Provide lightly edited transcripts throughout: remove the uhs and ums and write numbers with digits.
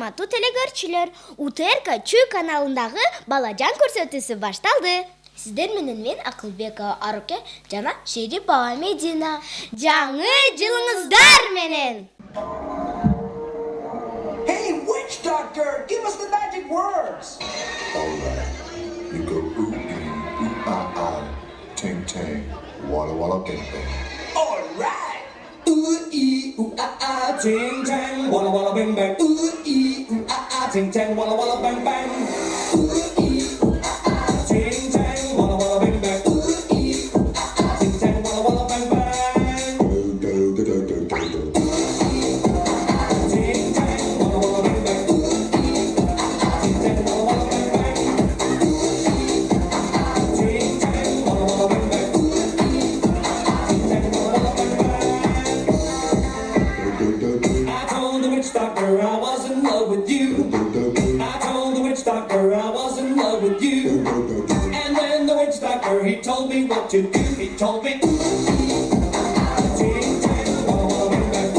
урматтуу телегөрчүлөр, УТРК Чүй каналындагы балажан көрсөтүүсү башталды. Сиздер менен мен Акылбекова Аруке жана Шерипова Медина. Жаңы жылыңыздар менен! Hey, witch doctor, give us the magic words. All right, you go ooh ah, ting ting, walla walla bing bing. All right. Ooh ah, ting tang, walla walla bang bang. Ooh ah, ting tang, walla walla bang bang. Ooh ah, ting tang, walla walla bang bang. Ooh ah, ting tang, walla walla bang bang. Do do do do do do. Ting tang, walla walla bang bang. Ting tang, walla walla bang bang. Ting tang, walla walla bang bang. Ting tang, walla walla bang bang. Do do do do. I told the witch doctor I was in love with you. I told the witch doctor I was in love with you. And then the witch doctor, he told me what to do. He told me. Ting tang, walla walla bang bang.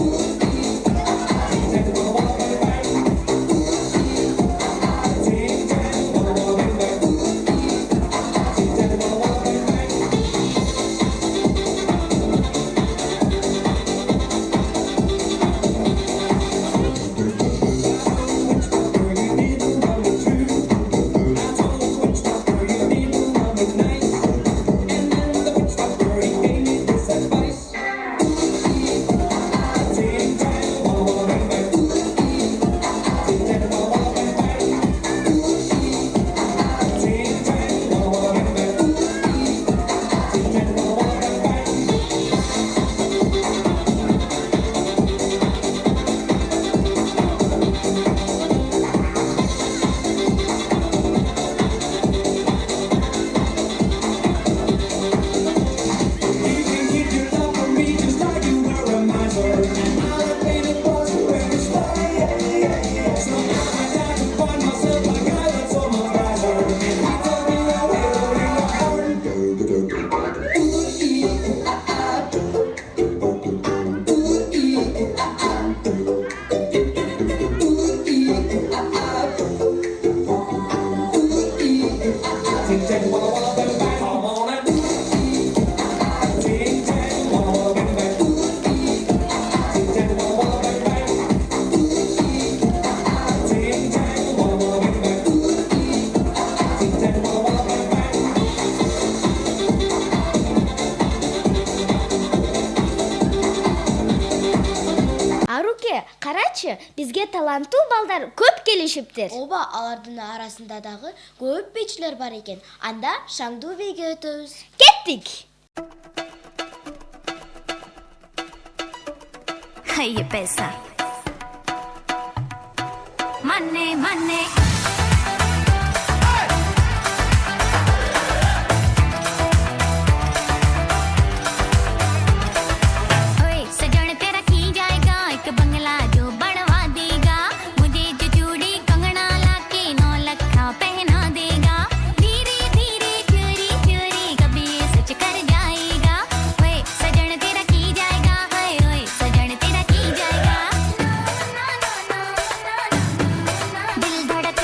Ting tang, walla walla bang bang. Ting tang, walla walla bang bang. Ting tang, walla walla bang bang. Аруке, карачы, бизге таланттуу балдар көп келишиптир. Оба, алардын арасында дагы көп бейчилер бар экен. Анда шаңдуу бейге өтөбүз. Кеттик! ये पैसा मन्ने मन्ने ओए सजन तेरा की जाएगा एक बंगला जो बनवा देगा मुझे जो चूड़ी कंगना लाके 9 लखा पहना देगा धीरे धीरे चोरी चोरी कभी ये सच कर जाएगा ओए सजन तेरा की जाएगा हाय ओए सजन तेरा की जाएगा दिल धड़क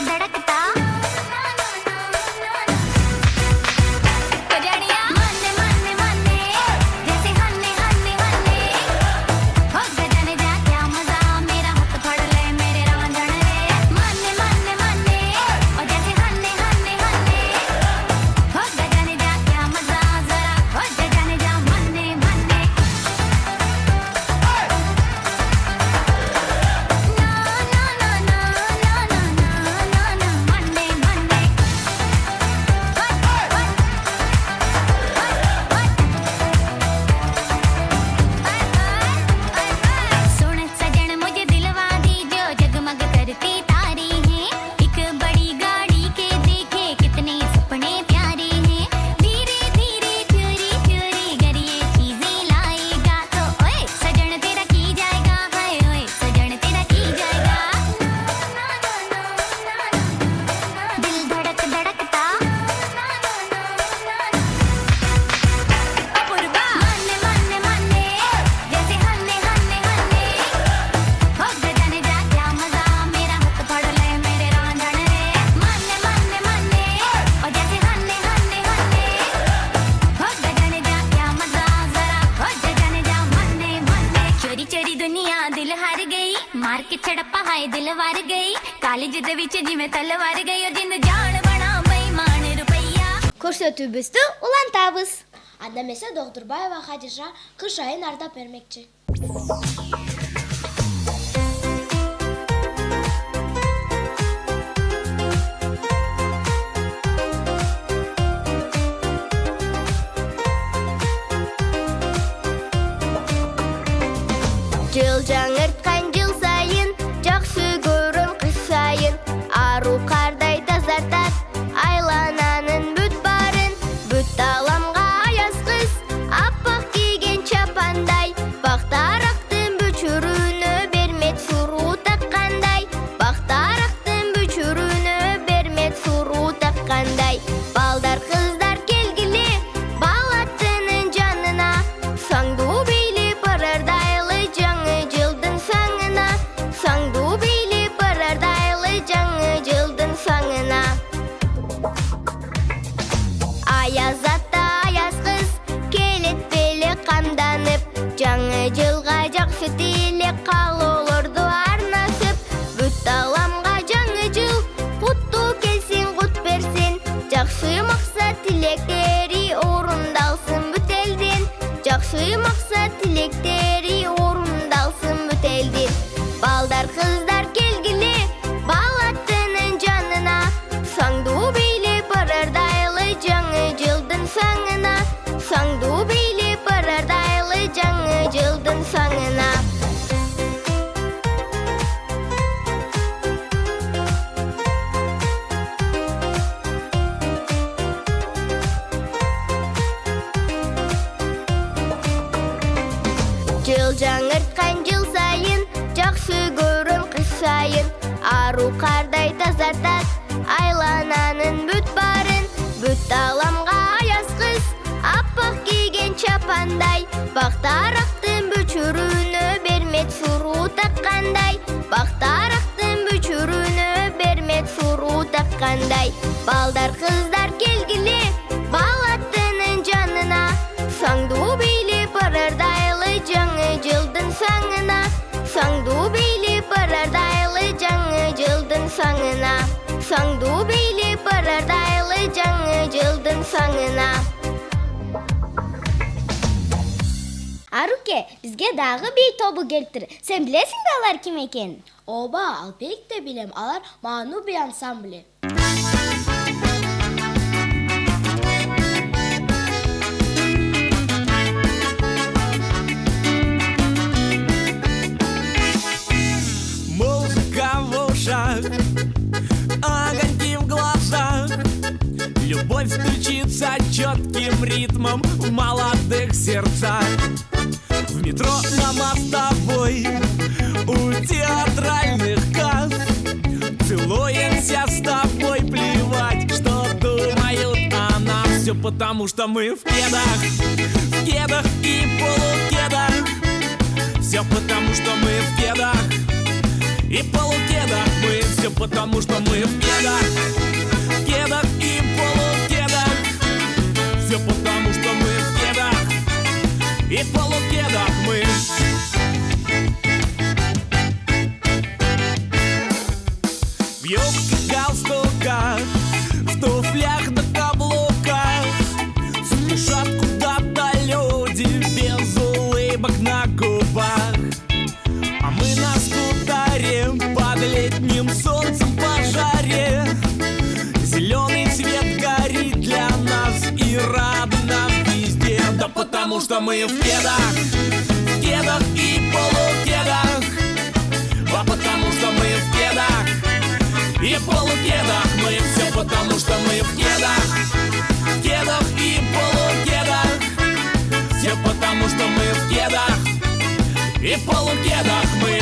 जिद विच जिवें तलवार गयो जिंद जान बना बेईमान रुपैया. Көрсөтүүбүздү улантабыз. Анда эмесе Доктурбаева Хадижа кыш айын ардап бермекчи. Жыл жаңырткан жыл сайын, жакшы көрөм кыш сайын. Ару кардай тазартат, айлананын бүт барын. Бүт аламга аяз кыз, аппак кийген чапандай. Бактарактын бүчүрүнө бермек суруу таккандай. Бактарактын бүчүрүнө бермек суруу таккандай. Балдар кыздар келгиле, бал аттынын жанына. Саңдуу бийлеп барардайлы жаңы жылдын саңына. Саңдуу бийлеп барардайлы жаңы жылдын саңына. Аяз атта аяз кыз, келет беле камданып. Жаңы жылга жакшы тилек каалоолорду арнашып. Бүт аламга жаңы жыл, куттуу келсин, кут берсин. Жакшы максат тилектери орундалсын бүт элдин. Жакшы максат тилектери орундалсын бүт элдин. Балдар кыздар келгиле, бал аттынын жанына. Саңдуу бийлеп барардайлы жаңы жылдын саңына. Саңдуу бийлеп барардайлы жаңы жылдын саңына. Жыл жаңырткан жыл сайын, жакшы көрөм кыш сайын. Ару кардай тазартат, айлананын бүт барын. Бүт аламга аяз кыз, аппак кийген чапандай. Бактарактын бүчүрүнө бермек суруу таккандай. Бактарактын бүчүрүнө бермек суруу таккандай. Балдар кыздар келгиле, бал аттынын жанына. Саңдуу бийлеп барардайлы жаңы жылдын саңына. Саңдуу бийлеп барардайлы жаңы жылдын саңына. Саңдуу бийлеп барардайлы жаңы жылдын саңына. Аруке, бизге дагы бей тобу келтир. Сен билесиңби алар ким экенин? Ооба, албетте билем. Алар Ману би ансамблі. Музыка в ушах, огоньки в глазах. Любовь стучится четким ритмом в молодых сердцах. В метро на мостовой, у театральных касс. Целуемся с тобой, плевать, что думают о нас. Все потому, что мы в кедах и полукедах. Все потому, что мы в кедах и полукедах. Мы все потому, что мы в кедах и полукедах. Все потому, что мы в кедах и полукедах. Мы в юбках, галстуках, в туфлях на каблуках. Спешат куда-то люди без улыбок на губах. А мы на скутере под летним солнцем пожаре. Зеленый свет горит для нас и рад нам везде. Да потому что мы в кедах и полукедах. А потому что мы в кедах и полукедах. Мы все потому что мы в кедах и полукедах. Все потому что мы в кедах и полукедах. Мы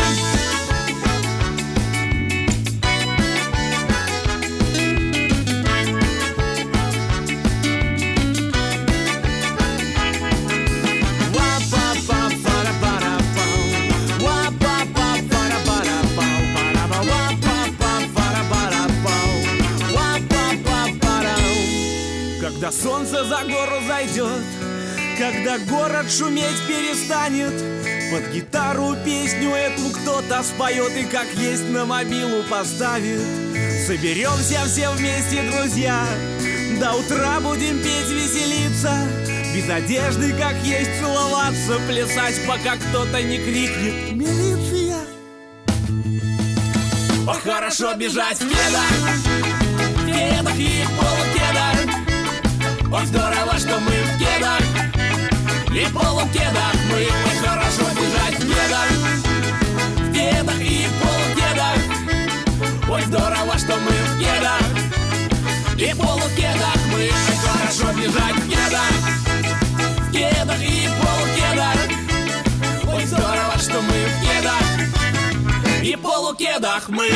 когда солнце за гору зайдет, когда город шуметь перестанет, под гитару песню эту кто-то споет и как есть на мобилу поставит. Соберемся все вместе, друзья, до утра будем петь, веселиться, без одежды, как есть, целоваться, плясать, пока кто-то не крикнет «Милиция!». Ох, хорошо бежать в кедах и в полукедах. Ох, здорово, что мы в кедах и в полукедах. Мы ой, хорошо бежать в кедах и в полукедах. Ой, здорово, что мы в кедах и в полукедах. Мы ой, хорошо бежать в кедах и в полукедах. Ой, здорово, что мы в кедах и в полукедах. Мы.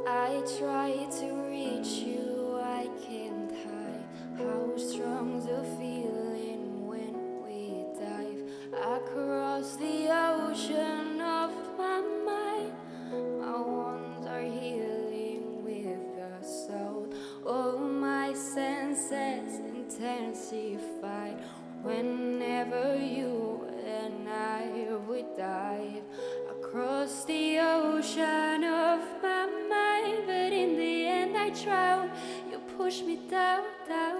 I try to reach you, I can't hide how strong the feeling when we dive across the ocean of my mind. My wounds are healing with the soul. All my senses intensified whenever you and I would dive across the ocean of my mind. But in the end I drown. You push me down, down.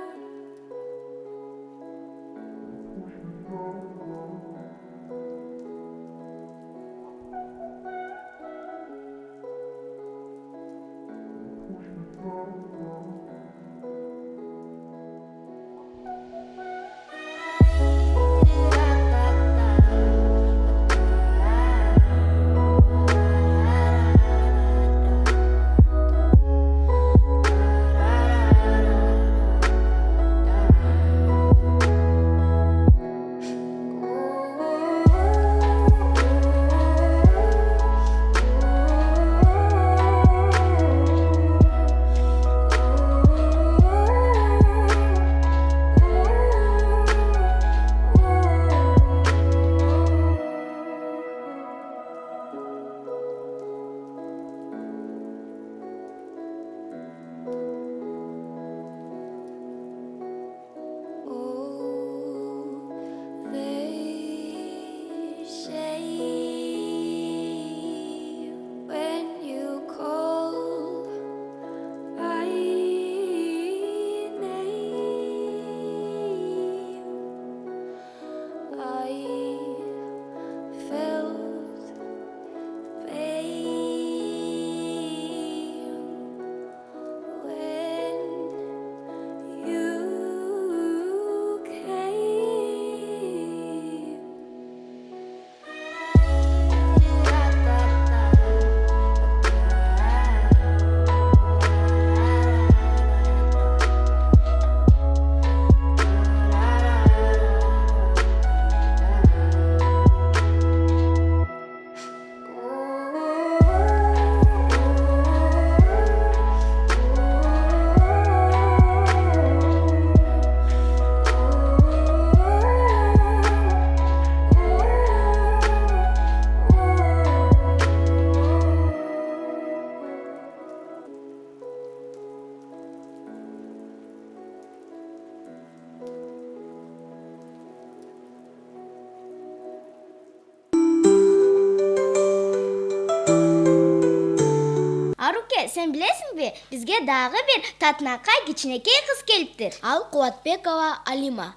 Аруке, сен білесің бе, бізге дағы бір татынақай кичинекей қыз келіптір. Ал Қуатбекова Алима.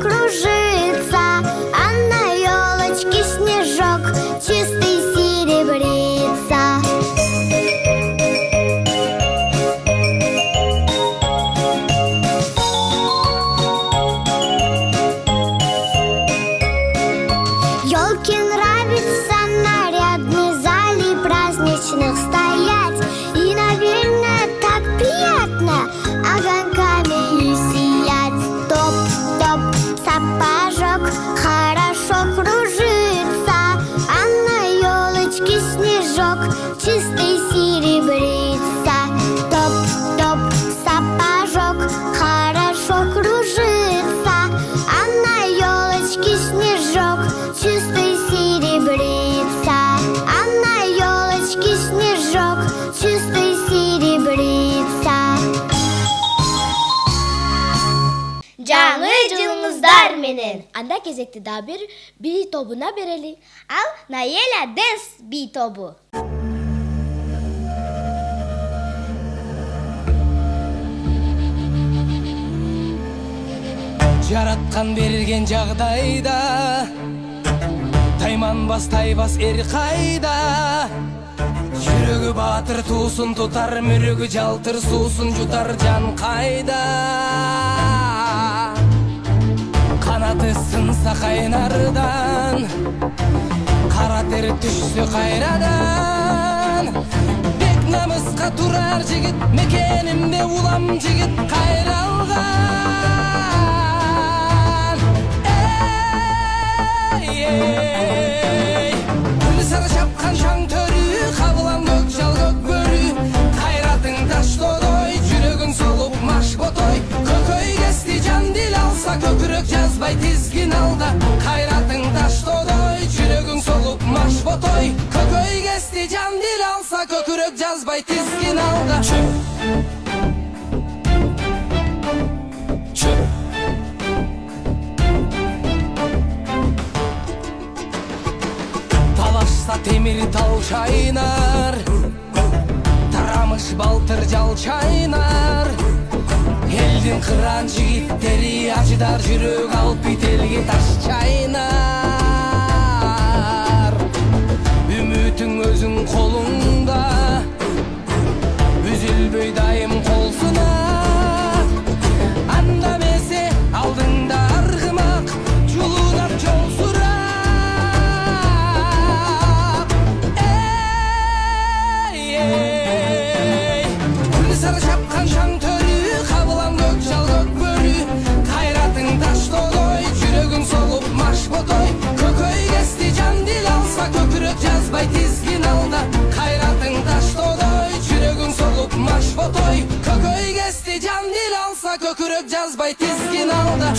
Кружится, а на елочке снежок, чистый серебряный. снежок, чистый серебрится, а на елочке снежок, чистый серебрится. Жаңы жылыңыздар менен. Анда кезекти да бир би тобуна берели. Ал Наэля Дэнс би тобу. Жараткан берген жагдайда тайманбас тайбас эр кайда. Жүрөгү баатыр туусун тутар, мүрөгү жалтыр суусун жутар жан кайда. Канаты сынса кайнардан, кара тер түшсө кайрадан. Бек намыска турар жигит, мекенимде улам жигит кайралган. Күлі сары шапқан шаң төрі, қабылан көк жал көк бөрі. Қайратың таш додой, жүрегін солып маш ботой. Көкөй кесті жан дил алса, көкірек жазбай тізгін алда. Қайратың таш додой, жүрегін солып маш ботой. Көкөй кесті жан дил алса, көкірек жазбай тізгін алда. Темир тал чайнар, тарамыш балтыр жал чайнар. Элдин кыран жигиттери ажыдар, жүрөк алып бителге таш чайнар. Үмүтүң өзүң колуңда, үзүлбөй дайым колсуна. Анда месе алдыңда аргымак, жулунап жол сурап. Сары шапқан шаң төрі, қабылан көк жал көк бөрі. Қайратың таш додой, жүрегің солып маш ботой. Көкөй кесті жан дил алса, көкірек жазбай тізгін алда. Қайратың таш додой, жүрегің солып маш ботой. Көкөй кесті жан дил алса, көкірек жазбай тізгін алда.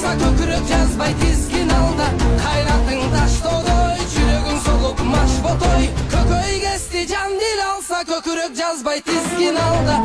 Көкірек жазбай тізгін алда. Қайратың таш додой, жүрегің солып маш ботой. Көкөй кесті жан дил алса, көкірек жазбай тізгін алда.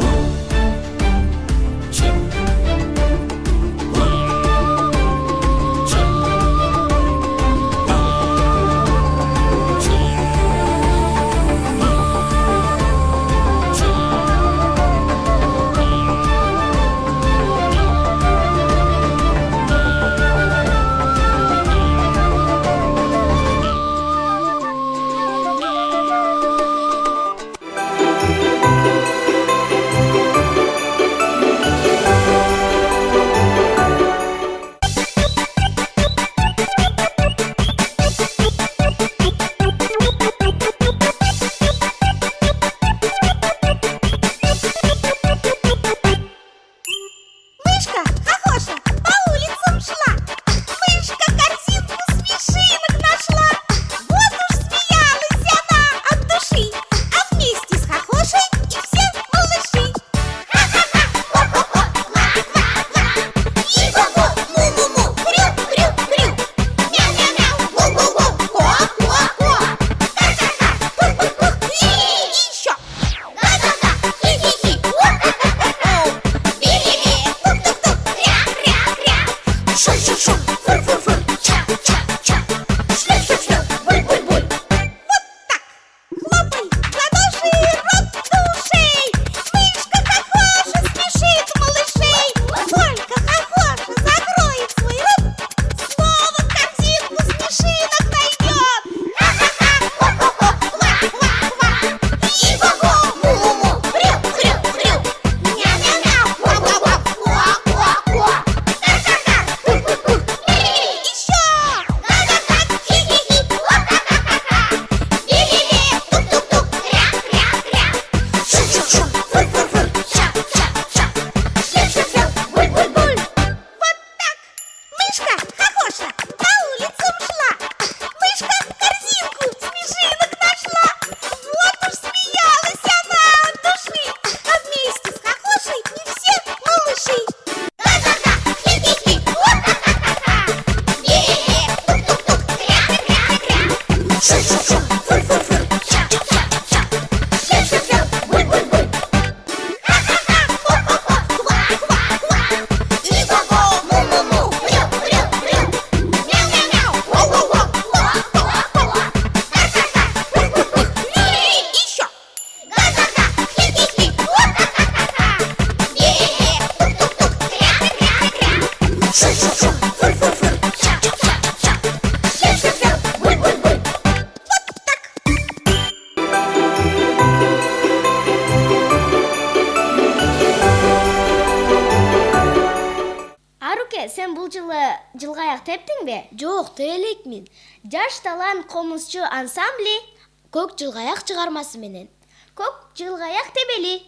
тептиңби? Жок, телекмин. Жаш талант комузчу ансамбли Көк жылгаяк чыгармасы менен. Көк жылгаяк тебели.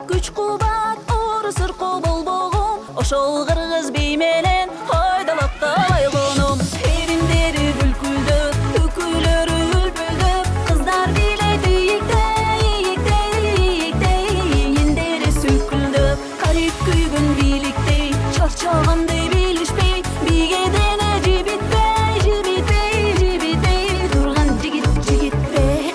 Güç kubat, orısır kobol boğum Oşol kırgız beymelen, haydalap dalay konum Erimderi bülküldü, tükülörü ülbüldü Kızlar bile deyikte, yenderi süküldü Karip küygün birlikte, çarçağınday bilişpey Bigedene cibitbey, durgan cigitbey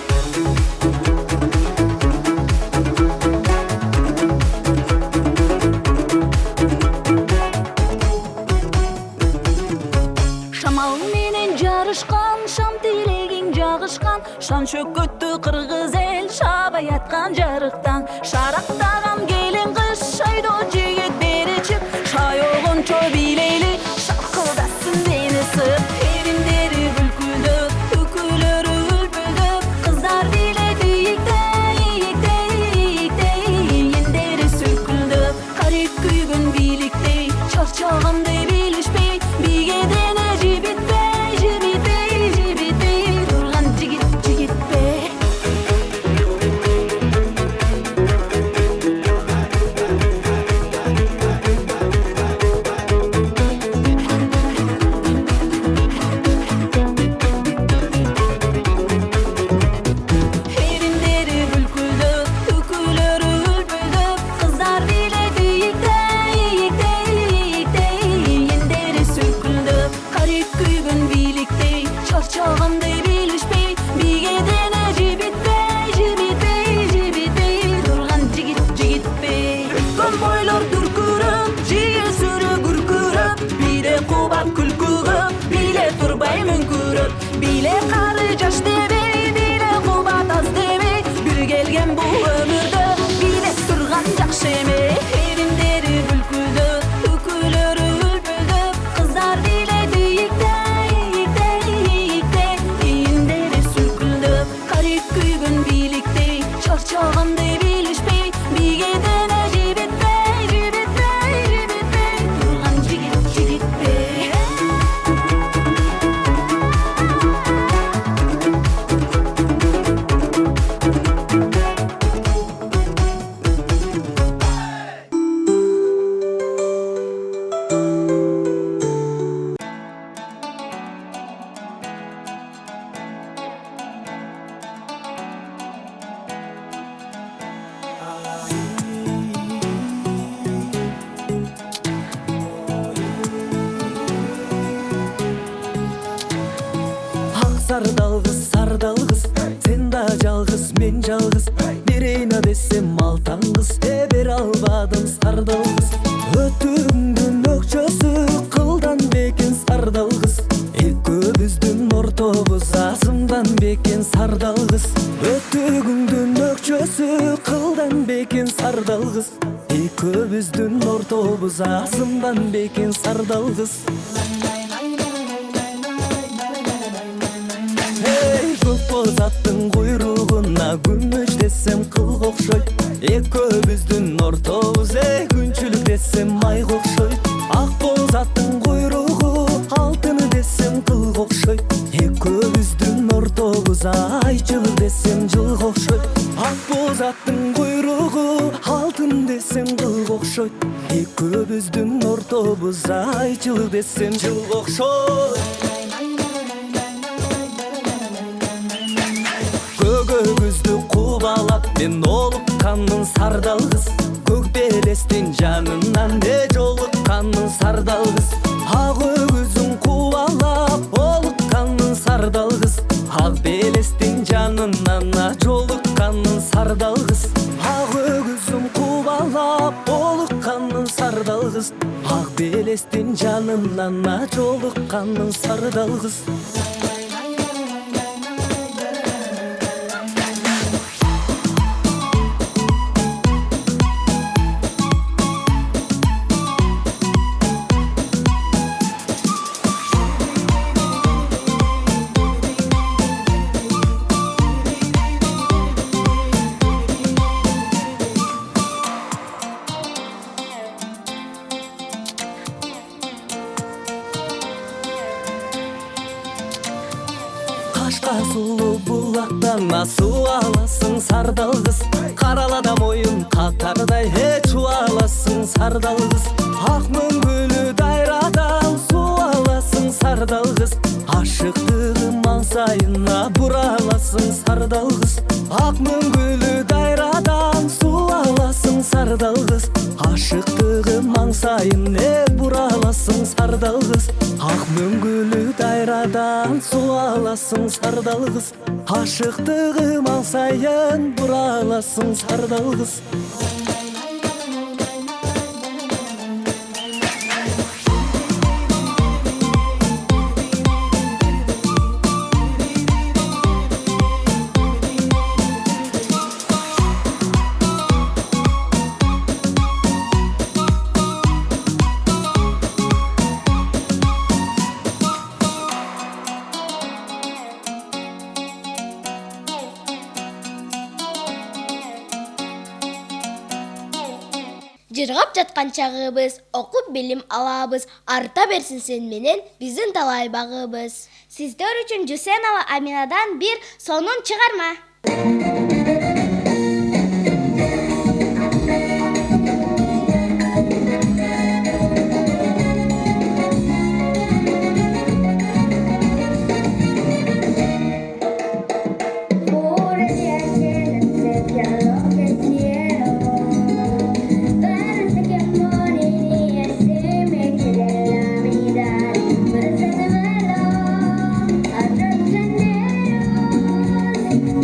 Şan çöküttü kırgız el şaba yatkan jarıktan Şaraktağam gelin kış şaydo jigit beri çık Şayoğun çobileyli şarkıldasın beni sık Erimderi bülküldü, tükülörü ülbüldü Kızlar bile deyikte, yenderi süküldü Karip küygün birlikte, çarçağımday bilişpey Bigedene cibitbey, durgan cigitbey сардалгыз, сен да жалгыз, мен жалгыз. Берейна десем алтаңгыз, бере албадым сардалгыз. Өтүңдүн өкчөсү кылдан бекен сардалгыз. Экөөбүздүн ортобуз азымдан бекен сардалгыз. Өтүгүңдүн өкчөсү кылдан бекен сардалгыз. Экөөбүздүн ортобуз азымдан бекен сардалгыз. Көк боз аттын куйругуна күмүш десем кылга окшойт. Экөөбүздүн ортобуз күнчүлүк десем майга окшойт. Ак боз аттын куйругу алтыны десем кылга окшойт. Экөөбүздүн ортобуз айчылык десем жылга окшойт. Ак боз аттын куйругу алтын десем кылга окшойт. Экөөбүздүн ортобуз айчылык десем жылга окшойт. Көгөбүздү кубалап мен олукканмын сардалгыз. Көк белестин жанынан жолукканмын сардалгыз. Ак өгүзүн кубалап олукканмын сардалгыз. Ак белестин жанынан жолукканмын сардалгыз. Ак өгүзүн кубалап олукканмын сардалгыз. Ак белестин жанынан жолукканмын сардалгыз. Кашка сулуу булактан суу аласың сардалгыз. Каралада моюн катардай чубаласың сардалгыз. Ак мөңгүлү дайрадан суу аласың сардалгыз. Ашыктыгым маңсайына бураласың сардалгыз. Ак мөңгүлү дайрадан суу аласың сардалгыз. Ашыктыгым маңсайына бураласың сардалгыз. Ак мөңгүлү дайрадан суу аласың сардалгыз. Ашыктыгым маңсайын бураласың сардалгыз. Жыргап жаткан чагыбыз, окуп билим алабыз, арта берсин сен менен биздин талай багыбыз. Сиздер үчүн Жусенова Аминадан бир сонун чыгарма.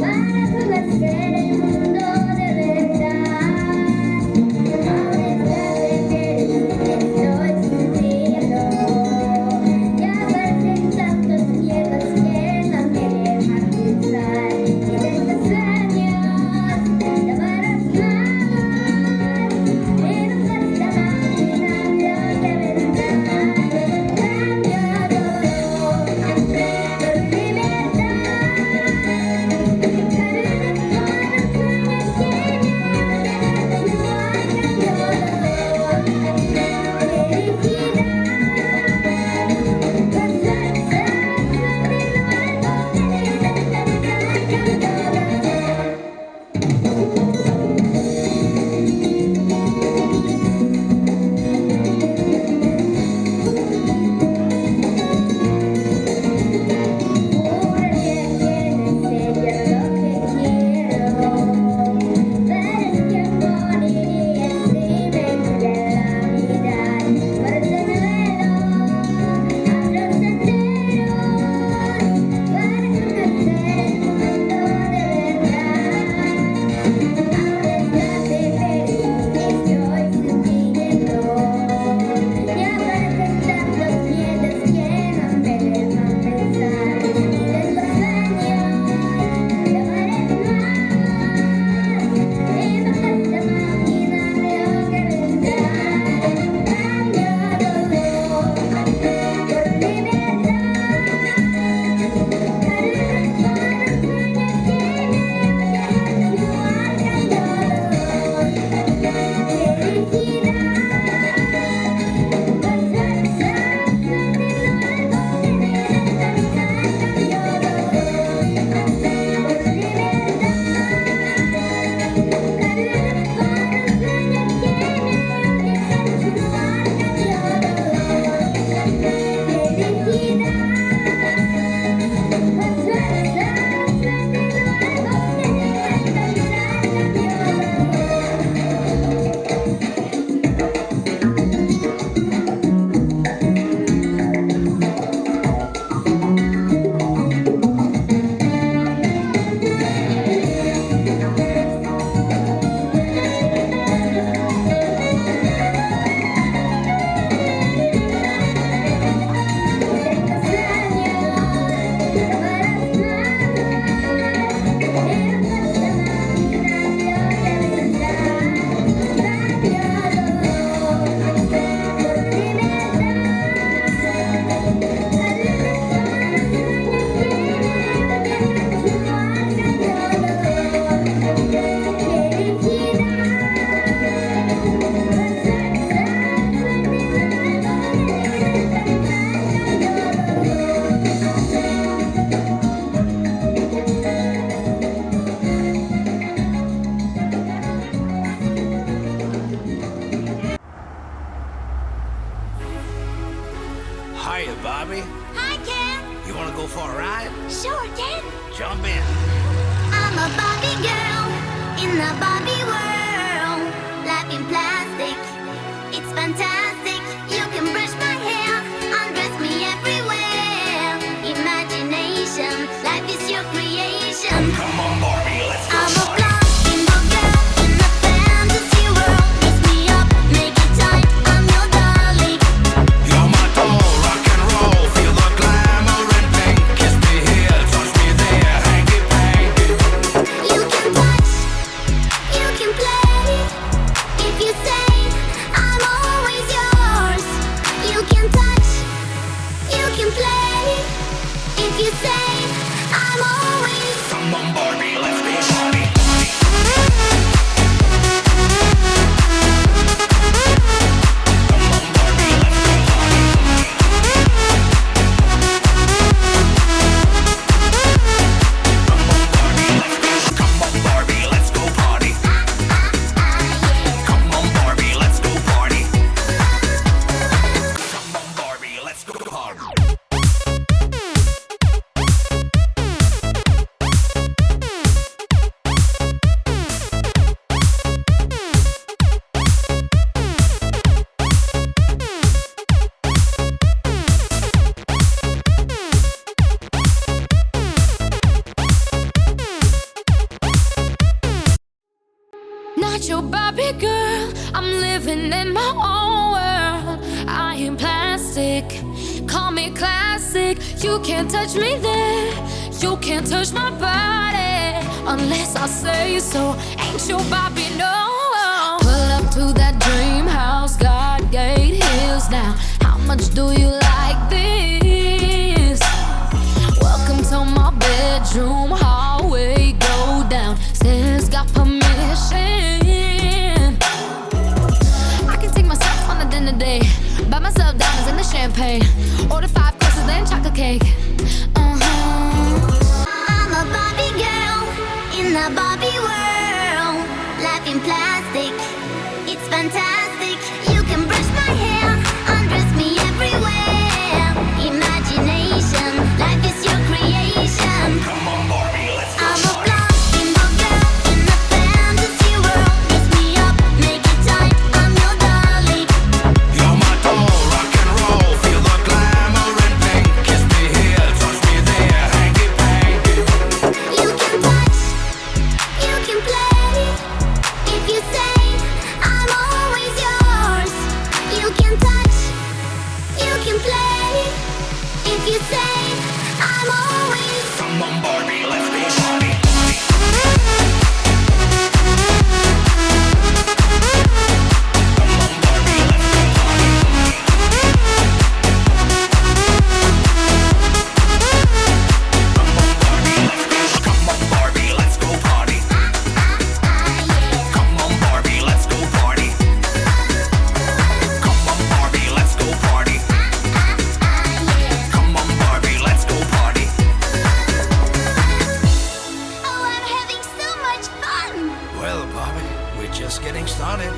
Para I'm a Barbie girl in the Barbie world. Life in plastic, it's fantastic. You can brush my hair, undress me everywhere. Imagination, life is your creation. Come on, Barbie, let's go. I'm a blonde bimbo girl in a fantasy world. Dress me up, make it tight, I'm your darling. You're my doll, rock and roll. Feel the glamour and pink. Kiss me here, touch me there, hanky panky. You can touch, you can play. If you say I'm always yours. You can touch, you can play. If you say I'm always. Come on, Barbie, let's go party. Come on, Barbie, let's go party. Come on, Barbie, let's go party. Come on, Barbie, let's go party. Not your Barbie girl, I'm living in my own world. I am plastic, call me classic. You can't touch me there, you can't touch my body unless I say so. Ain't your Barbie, no. Pull up to that dream house, God gate hills now. How much do you like this? Welcome to my bedroom, hallway, go down. Stairs got permission. I can take myself on a dinner date, buy myself diamonds and the champagne, order 5 courses then chocolate cake. I'm a Barbie girl in the Barbie world. Life in plastic, it's fantastic. You can brush my hair, undress me everywhere. Imagination, life is your creation. Come on, Barbie, let's go I'm a party. blonde bimbo girl in a fantasy world. Dress me up, make it tight, I'm your darling. You're my doll, rock and roll. Feel the glamour and pink. Kiss me here, touch me there, hanky panky. You can touch, you can play. If you say I'm always yours. You can touch, you can play. If you say I'm always. Come on, Barbie, let's go party. Come on, Barbie, let's go party. Come on, Barbie, let's go party. Come on, Barbie, let's go party. Come on, Barbie, let's go party. Come on, Barbie, let's go party. Oh, I'm having so much fun. Well, Barbie, we're just getting started.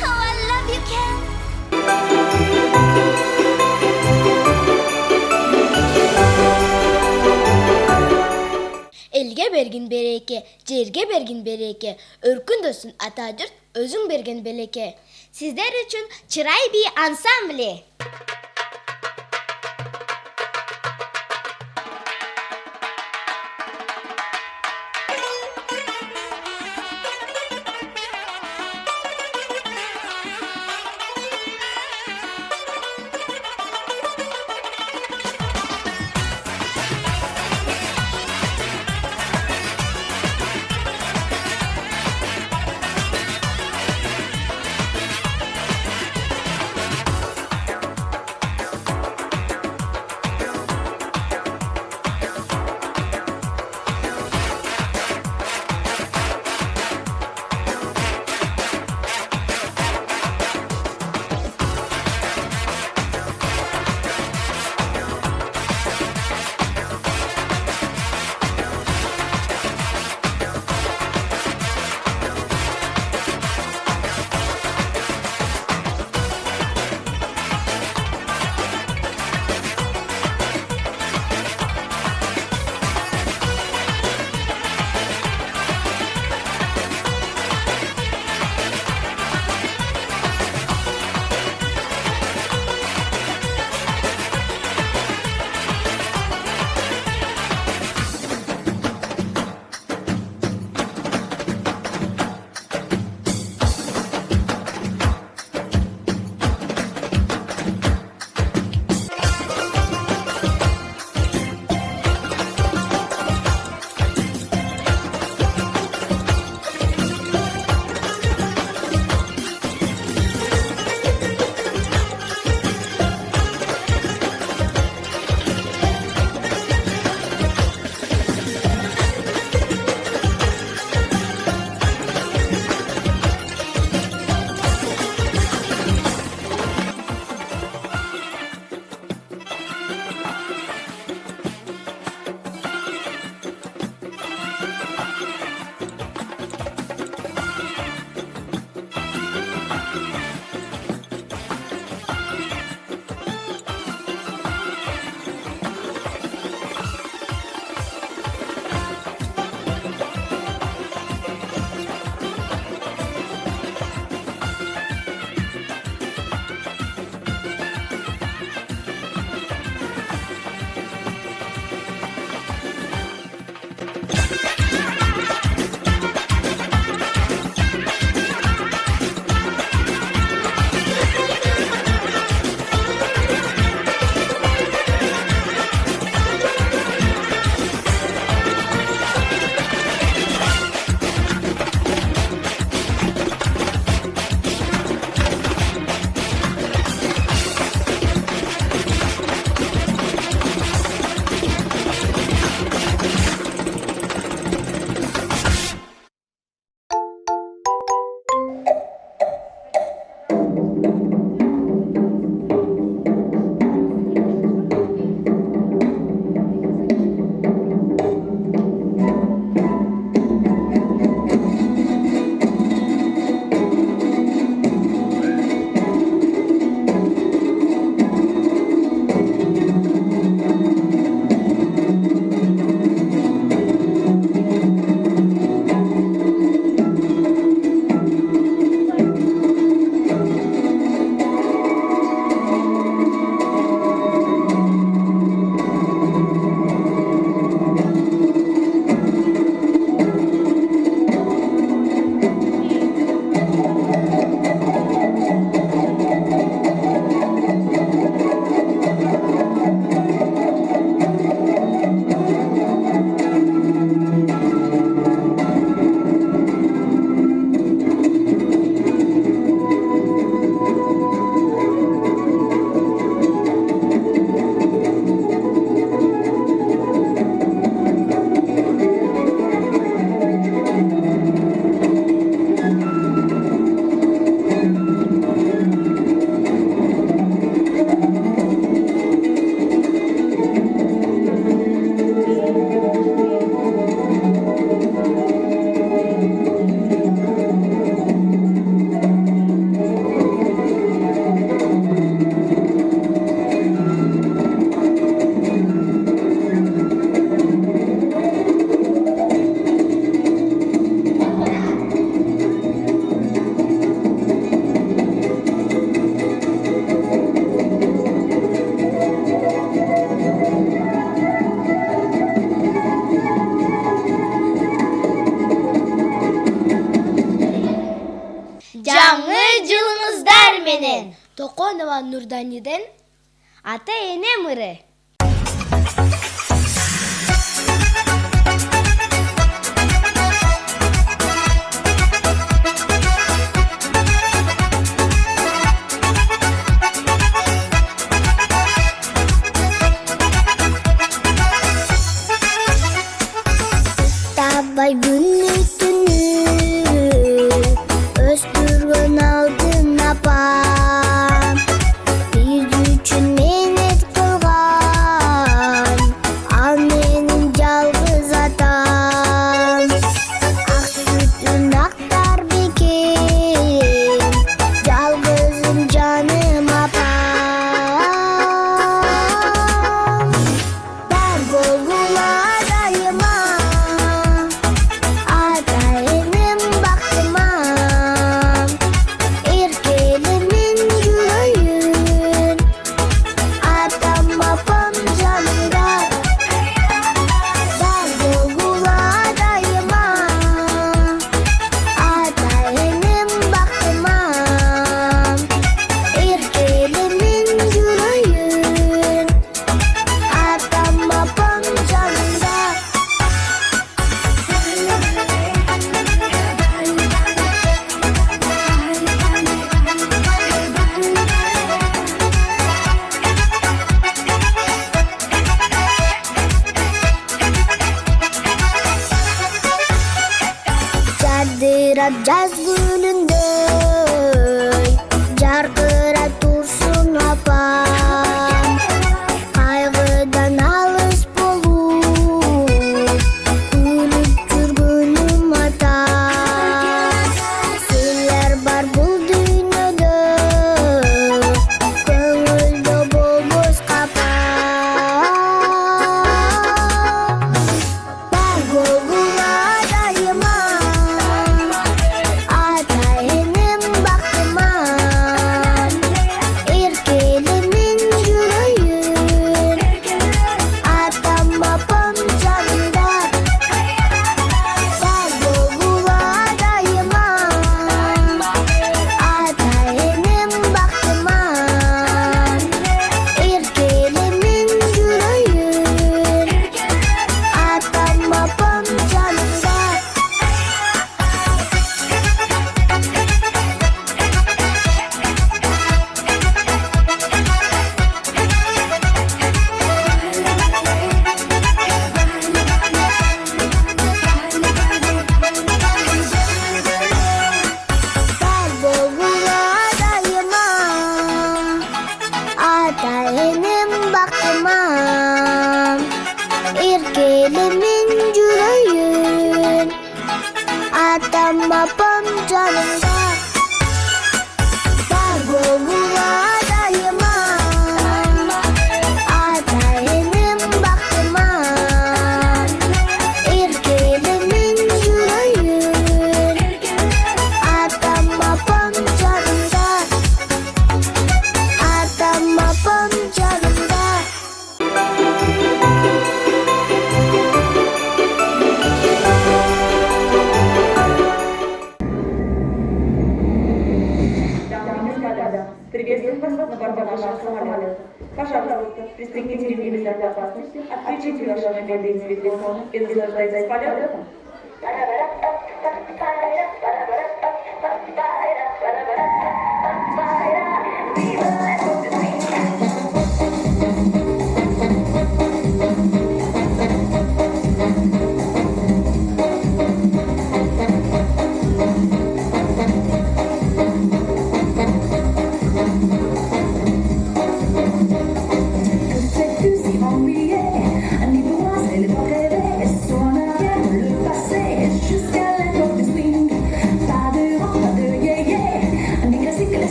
Oh, I love you, Ken. Elge bergin bereke, жерге bergin bereke. Өркүн досун ата жұрт, өзүң берген белеке. Сиздер үчүн Чырай би ансамблі. Токонова Нурданиден ата эне мыры. Табай күнү түнү өстүргөн алдын апам, биз үчүн менет кылган, ал менин жалгыз атам. Ак сүтүн актар бекем, жалгызым жаным апам. Бар болгула дайыма жаз күнүндөй жаркырап турсун апам, кайгыдан алыс болуп күлүп жүргөнүм атам. Силер бар бул дүйнөдө көңүлдө болбос капа. Бар болгула дайыма erkelimin yüreğin, atam apam canımda. Var болгула дайыма, ата энем бактыма, эркелимин yüreğin, atam apam canımda, atam apam canımda. Приветствуем вас на борту нашего самолета. Пожалуйста, пристегните ремни безопасности, отключите ваши мобильные телефоны и наслаждайтесь полетом. Le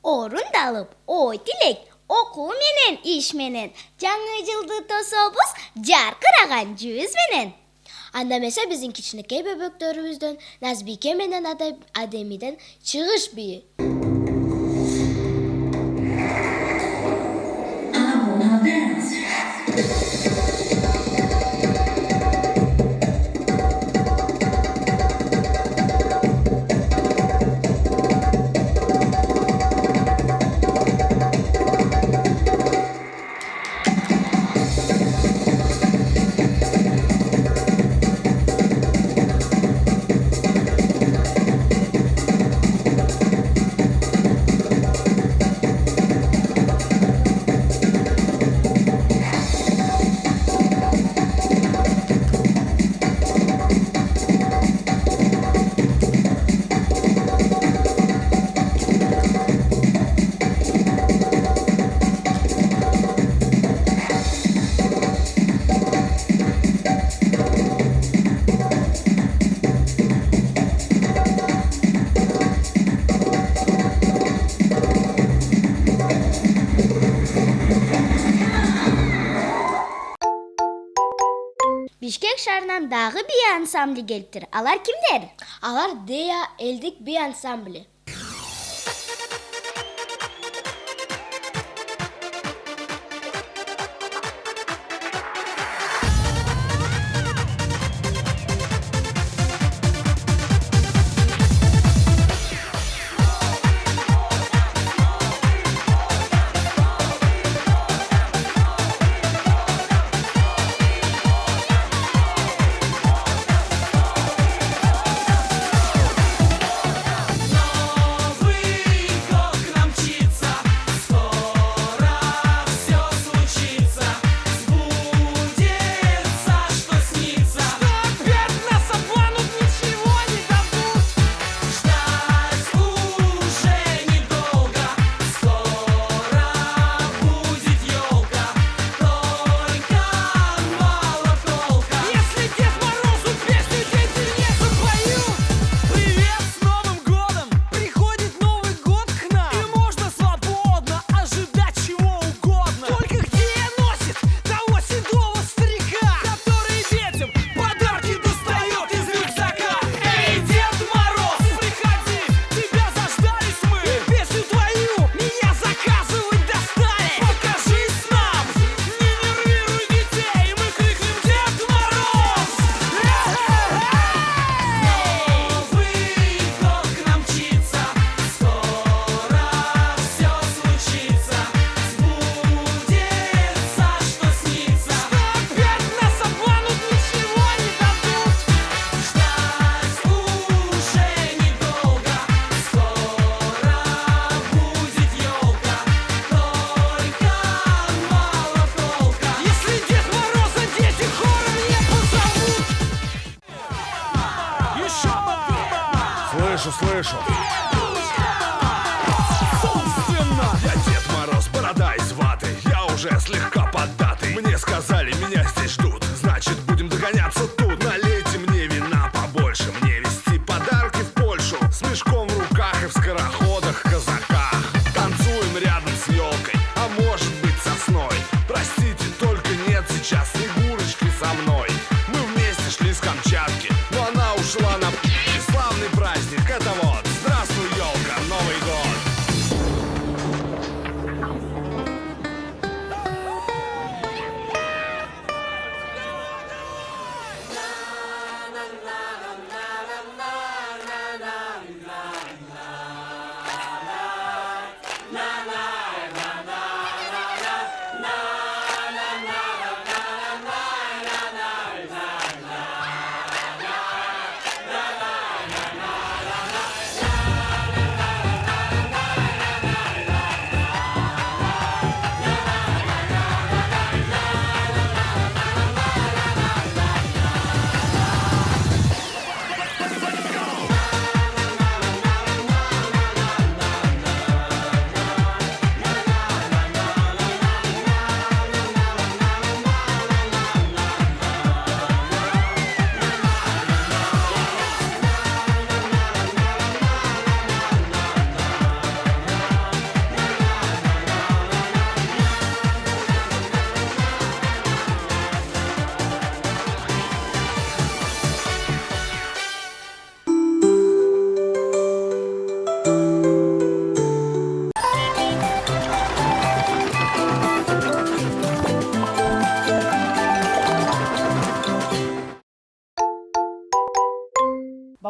Орындалып, ой тилек, окуу менен, иш менен, жаңы жылды тособуз жаркыраган жүз менен. Анда эмесе биздин кичинекей бөбөктөрүбүздөн Назбике менен Адемиден чыгыш бии. Бишкек шаарынан дагы бий ансамбли келиптир. Алар кимдер? Алар Дея элдик бий ансамбли. Слышу. Собственно, я Дед Мороз, борода из ваты. Я уже слегка поддатый. Мне сказали, меня здесь ждут. Значит, будем догоняться тут. Налейте мне вина побольше. Мне везти подарки в Польшу. С мешком в руках и в скороходах, казаках. Танцуем рядом с елкой, а может быть сосной. Простите, только нет сейчас Снегурочки со мной. Мы вместе шли с Камчатки, но она ушла на... Славный праздник, это вот. Здравствуй, елка, Новый год.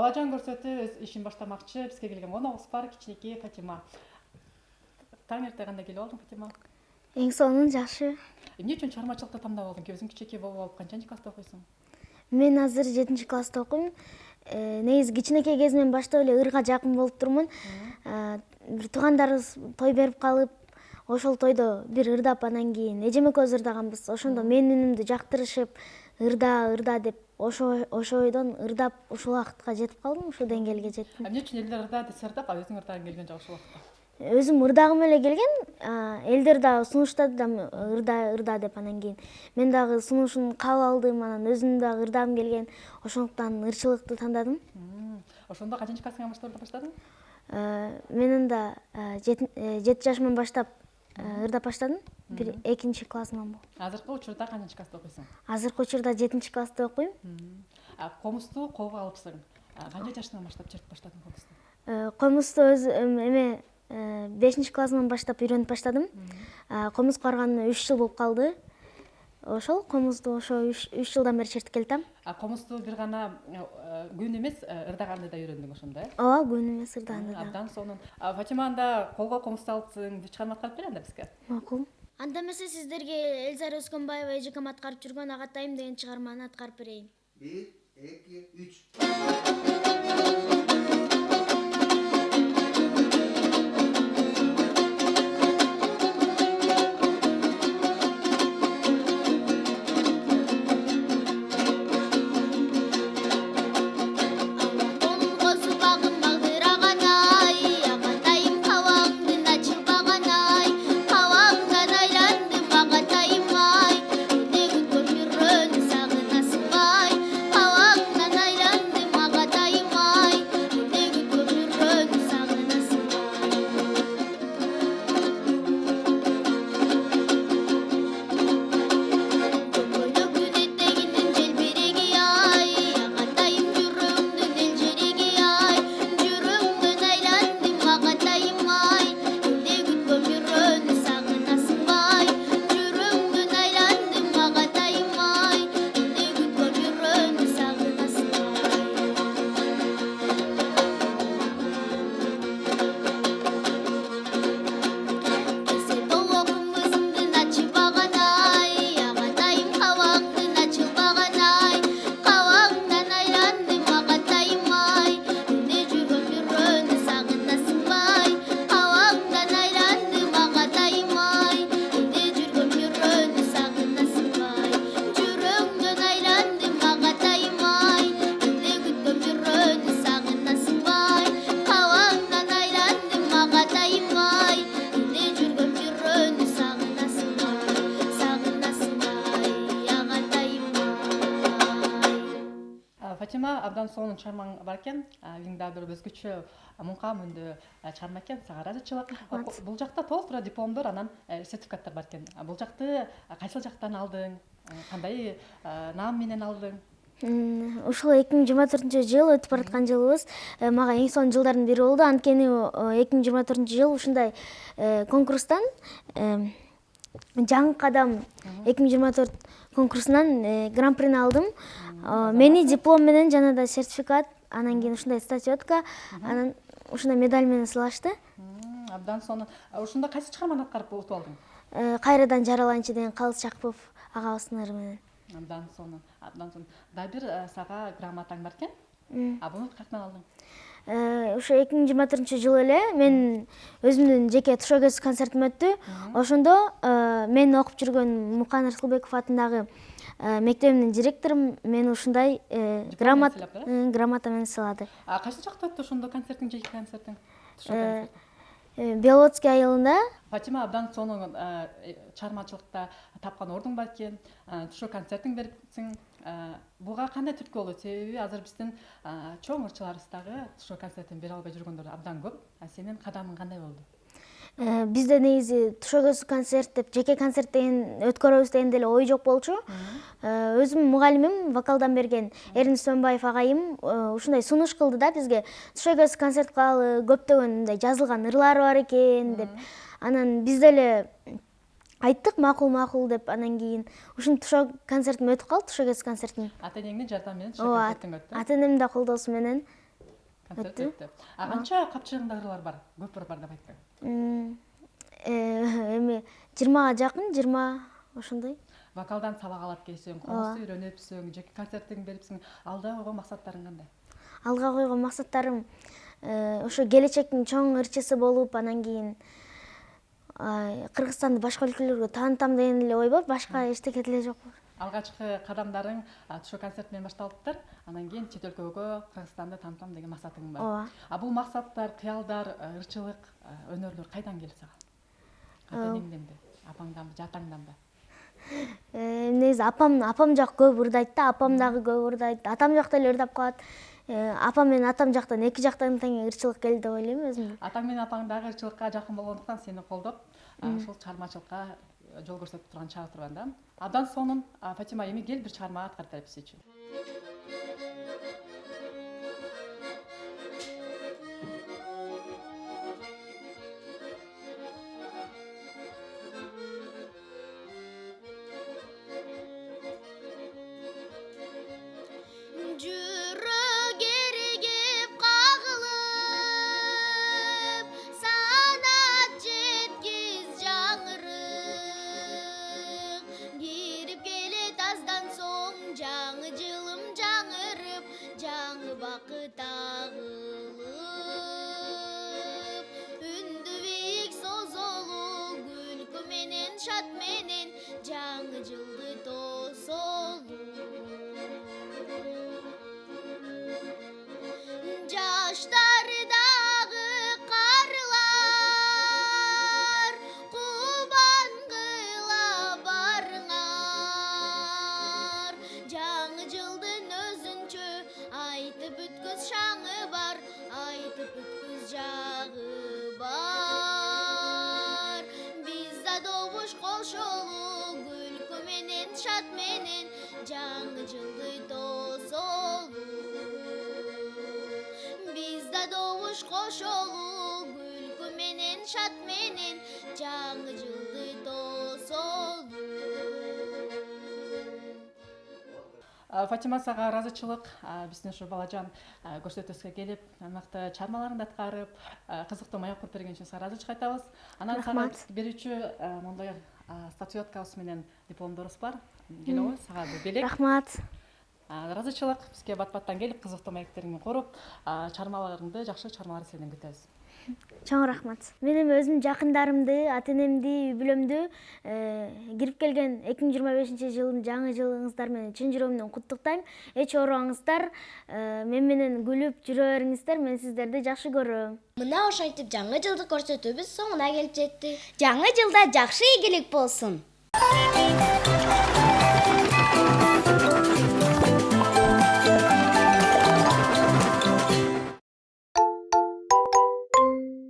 Балажан көрсөтү өз ишин баштамакчы, бизге келген коногубуз бар, кичинекей Фатима. Таң эрте кандай келип алдың, Фатима? Эң сонун жакшы. Эмне үчүн чыгармачылыкты тандап алдың? Өзүң кичинекей болуп алып канчанчы класста окуйсуң? Мен азыр 7-класста окуйм. Негизи кичинекей кезимден баштап эле ырга жакын болуп турмун. Бир туугандарыбыз той берип калып, ошол тойдо бир ырдап, анан кийин эжем экөөбүз ырдаганбыз. Ошондо менин үнүмдү жактырышып, ырда деп ошо ойдон ырдап ушул убакытка жетип калдым, ушул деңгээлге жеттим. Эмне үчүн элдер ырда десе ырдап, а өзүң ырдагың келген жок ушул убакта? Өзүм ырдагым эле келген, элдер да сунуштады да ырда деп, анан кийин мен дагы сунушун кабыл алдым, анан өзүм дагы ырдагым келген, ошондуктан ырчылыкты тандадым. Ошондо канчанчы классыңа ырда баштадың? Мен анда 7 жашымдан баштап ырдап баштадым. 2 классыман болуп. Азыркы учурда канчанчы класста окуйсуң? Азыркы учурда 7-класста окуйм. Комузду колго алыпсың. Канча жашыңан баштап чертип баштадың комузду? Комузду эме 5-классыман баштап үйрөнүп баштадым. Комуз карганына 3 жыл болуп калды. Ошол комузду ошо 3 жылдан бери чертип келатам. Комузду бир гана күн эмес, ырдаганды да үйрөндүң ошондо, э? Ооба, күн эмес ырдаганды да. Абдан сонун. Фатима, анда колго комузду алыпсың, бир чыгарма аткарып бер анда бизге. Макул. Анда эмесе сиздерге Элзара Өскөнбаева эжекем аткарып жүргөн Агатайым деген чыгарманы аткарып берейин. 1, 2, 3. Фатима, абдан сонун чыгармаң бар экен. Үйүңдө бир өзгөчө муңкам үндө чыгарма экен, сага ыраазычылык. Бул жакта толтура дипломдор, анан сертификаттар бар экен. Бул жакты кайсыл жактан алдың? Кандай наам менен алдың? Ушул 2024-жыл өтүп бараткан жылыбыз мага эң сонун жылдардын бири болду. Анткени 2024-жыл ушундай конкурстан Жаңы кадам 2024 конкурсунан гран-прини алдым. Мени диплом менен жана да сертификат, анан кийин ушундай статьётка, анан ушундай медаль менен сыйлашты. Абдан сонун. Ушунда кайсы чыгарманы аткарып утуп алдың? Кайрадан жаралайынчы деген Калыс Жакупов агабыздын ыры менен. Абдан сонун, абдан сонун. Да бир сага грамотаң бар экен. Буну каяктан алдың? Ошо 2024-жылы эле мен өзүмдүн жеке туш көз концертим өттү. Ошондо мен окуп жүргөн Мукан Рыскылбеков атындагы мектебимдин директору мени ушундай грамота менен сыйлады. Кайсы жакта өттү ошондо концертиң, жеке концертиң? Белоцкий айылында. Фатима, абдан сонун чыгармачылыкта тапкан ордуң бар экен. Туш концертиң берипсиң. Буга кандай түрткү болду? Себеби азыр биздин чоң ырчыларыбыз дагы туш концертин бере албай жүргөндөр абдан көп. Сенин кадамың кандай болду? Бизде негизи туш көз концерт деп жеке концерт деген өткөрөбүз деген деле ой жок болчу. Өзүм мугалимим, вокалдан берген Эрин Сөнбаев агайым ушундай сунуш кылды да бизге. Туш көз концерт кылалы, көптөгөн мындай жазылган ырлары бар экен деп. Анан биз деле айттык, макул деп. Анан кийин ушун туш концертим өтүп калды, туш көз концертим. Ата-энеңдин жардамы менен туш концертиң өттү. Ата-энемдин да колдоосу менен концерт Өттү. өттү. Канча капчыгыңдагылар бар? Көп бар деп айтпайм. Эми 20-га жакын, 20 ошондой. Вокалдан сабак алат келсең, комузду үйрөнүпсүң, жеке концертиңди берипсиң, алда койгон максаттарың кандай? Алга койгон максаттарым ошо келечектин чоң ырчысы болуп, анан кийин Кыргызстанды башка өлкөлөргө таанытам деген эле ой бар, башка эчтеке деле жок. Алгачкы кадамдарың ошо концерт менен башталыптыр. Анан кийин чет өлкөгө Кыргызстанды таанытам деген максатың бар. Ооба. Бул максаттар, кыялдар, ырчылык, өнөрлөр кайдан келди сага? Ата-энеңденби, апаңданбы, же атаңданбы? Негизи апам жак көп ырдайт да, апам дагы көп ырдайт. Атам жакта эле ырдап калат. Апам менен атам жактан эки жактан тең ырчылык келди деп ойлойм өзүм. Атаң менен апаң дагы ырчылыкка жакын болгондуктан сени колдоп, ушул чыгармачылыкка жол көрсөтүп турган чагы турган да. Абдан сонун Фатима эми кел бир чыгарма аткарып бер биз үчүн. Жүрөк эригип кагылып, санат жеткиз жаңырып, кирип келет аздан соң жаңы жылым жаңырып, жаңы бакыт агылып, үндү бийик созолу, күлкү менен шат менен жаңы жылды тосолу. Жаштардагы карлар кубан кыла барыңар, жаңы жылдын өзүнчө айтып бүткүз шаңы бар, айтып бүткүз жагы бар. Биз да добуш кошолу, күлкү менен шат менен жаңы жылды тосолу. Bizda doğuş koşolu, gülkü menen, şat menen, жаңы жылды тосолу. Фатима сага ыраазычылык, биздин ушу Балажан көрсөтүүсүгө келип, мыкты чармаларыңды аткарып, кызыктуу маек куруп берген үчүн сага ыраазычылык айтабыз. Анан сага берүүчү мондой статуэткабыз менен дипломдорубуз бар. Келебиз сага бул белек. Рахмат. Ыраазычылык бизге бат-баттан келип, кызыктуу маектериңди коруп, чармаларыңды, жакшы чармалар сенден күтөбүз. Чоң рахмат. Мен эми өзүмдүн жакындарымды, ата-энемди, үй бүлөмдү кирип келген 2025-жылдын жаңы жылыңыздар менен чын жүрөгүмдөн куттуктайм. Эч оорубаңыздар, мен менен күлүп жүрө бериңиздер, мен сиздерди жакшы көрөм. Мына ошентип жаңы жылдык көрсөтүүбүз соңуна келип жетти. Жаңы жылда жакшы ийгилик болсун.